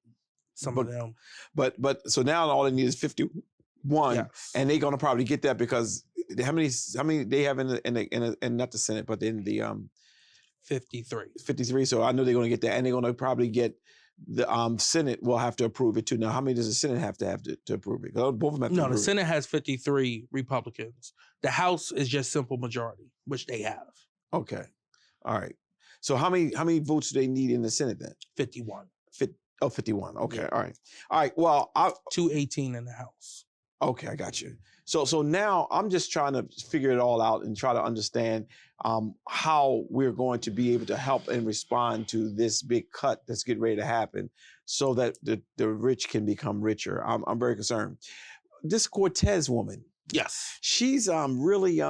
some of them. But so now all they need is 51, Yes. and they're gonna probably get that because how many they have in not the Senate, but in the 53. 53. So I know they're gonna get that, and they're gonna probably get the Senate will have to approve it too. Now, how many does the Senate have to approve it? 'Cause both of them have to No, approve the Senate has 53 Republicans. The House is just simple majority, which they have. it. Okay, all right. So how many votes do they need in the Senate then? 51. 51. Okay, Yeah. all right. Well, 218 in the House. Okay, I got you. So now I'm just trying to figure it all out and try to understand how we're going to be able to help and respond to this big cut that's getting ready to happen, so that the rich can become richer. I'm very concerned. This Cortez woman, Yes. she's really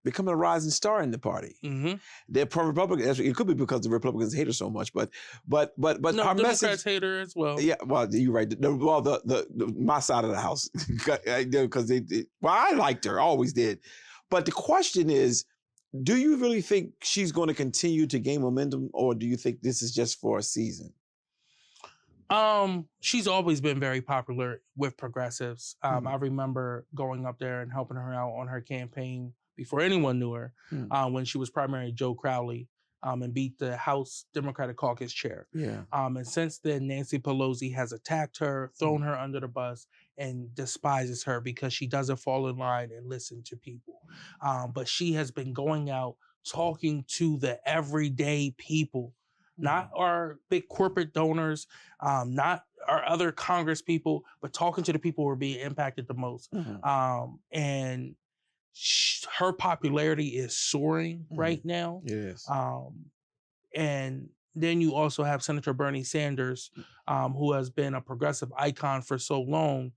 becoming a rising star in the party. Mm-hmm. They're pro-Republican. It could be because the Republicans hate her so much, but No, her Democrats message. hate her as well. Yeah, well, you're right. Well, the my side of the house, because I liked her, always did. But the question is, do you really think she's going to continue to gain momentum, or do you think this is just for a season? She's always been very popular with progressives. I remember going up there and helping her out on her campaign before anyone knew her, when she was primary Joe Crowley, and beat the House Democratic Caucus chair. Yeah. And since then, Nancy Pelosi has attacked her, thrown her under the bus, and despises her because she doesn't fall in line and listen to people. But she has been going out talking to the everyday people, not our big corporate donors, not our other Congress people, but talking to the people who are being impacted the most. And her popularity is soaring right now. Yes. And then you also have Senator Bernie Sanders, who has been a progressive icon for so long,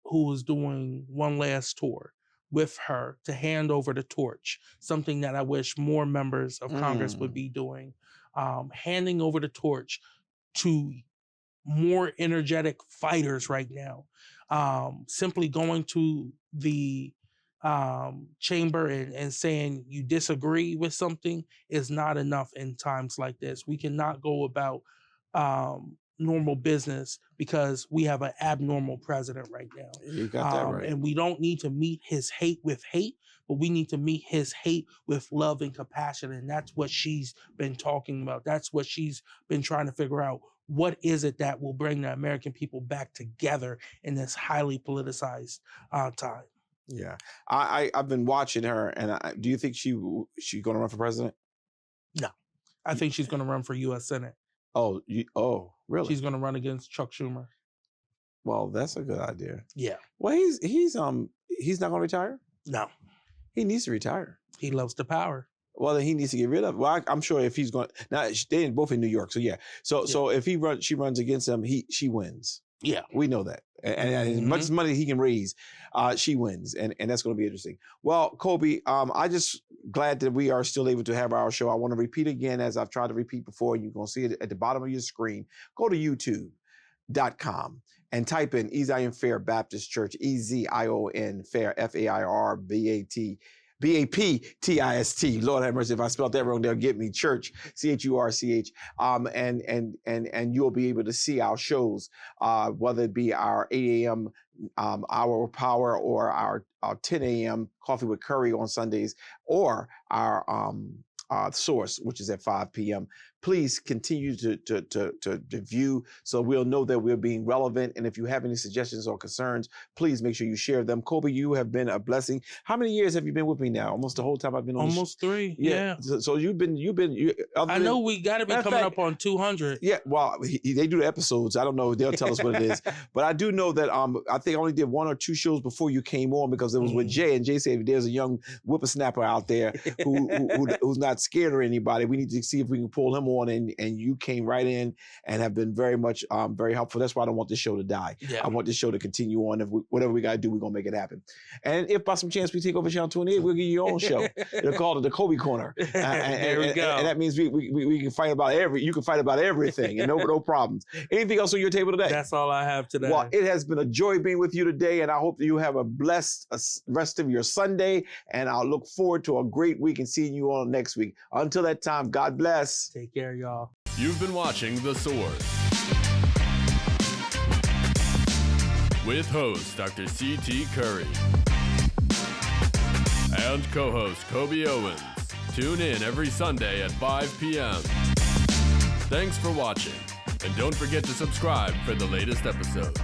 who is doing one last tour with her to hand over the torch, something that I wish more members of Congress would be doing, handing over the torch to more energetic fighters right now. Simply going to the chamber and saying you disagree with something is not enough in times like this. We cannot go about normal business because we have an abnormal president right now. You got that right. And we don't need to meet his hate with hate, but we need to meet his hate with love and compassion. And that's what she's been talking about. That's what she's been trying to figure out. What is it that will bring the American people back together in this highly politicized time? Yeah, I've been watching her, and do you think she's going to run for president? No, I think she's going to run for U.S. Senate. Oh, really? She's going to run against Chuck Schumer. Well, that's a good idea. Yeah. Well, he's not going to retire. No, he needs to retire. He loves the power. Well, then he needs to get rid of it. Well, I'm sure if he's going now, they're both in New York, so yeah. So if she runs against him, she wins. Yeah, we know that. And as much money he can raise, she wins, and that's going to be interesting. Well, Kobe, I just glad that we are still able to have our show. I want to repeat again, as I've tried to repeat before. You're going to see it at the bottom of your screen. Go to YouTube.com and type in Ezion Fair Baptist Church, EZION Fair, FAIR BAPTIST. Lord have mercy, if I spelled that wrong, they'll get me. Church, CHURCH. And you'll be able to see our shows, whether it be our 8 a.m. Hour of Power, or our 10 a.m. Coffee with Curry on Sundays, or our Source, which is at 5 p.m. Please continue to view, so we'll know that we're being relevant. And if you have any suggestions or concerns, please make sure you share them. Kobe, you have been a blessing. How many years have you been with me now? Almost the whole time I've been on. Almost 3. Yeah. So you've been. I know we got to be coming up on 200. Yeah. Well, they do the episodes. I don't know. They'll tell us what it is. But I do know that I think I only did 1 or 2 shows before you came on, because it was with Jay, and Jay said there's a young whippersnapper out there who's not scared of anybody. We need to see if we can pull him on, and you came right in and have been very much very helpful. That's why I don't want this show to die. Yeah. I want this show to continue on. If whatever we got to do, we're gonna make it happen. And if by some chance we take over Channel 28, we'll give you your own show. They'll call it the Kobe Corner. There we go. And that means we can fight about you can fight about everything, and no problems. Anything else on your table today? That's all I have today. Well, it has been a joy being with you today, and I hope that you have a blessed rest of your Sunday, and I'll look forward to a great week and seeing you all next week. Until that time, God bless. Take care, y'all. You've been watching The Source. with host Dr. C.T. Curry and co-host Kobe Owens. Tune in every Sunday at 5 p.m. Thanks for watching, and don't forget to subscribe for the latest episodes.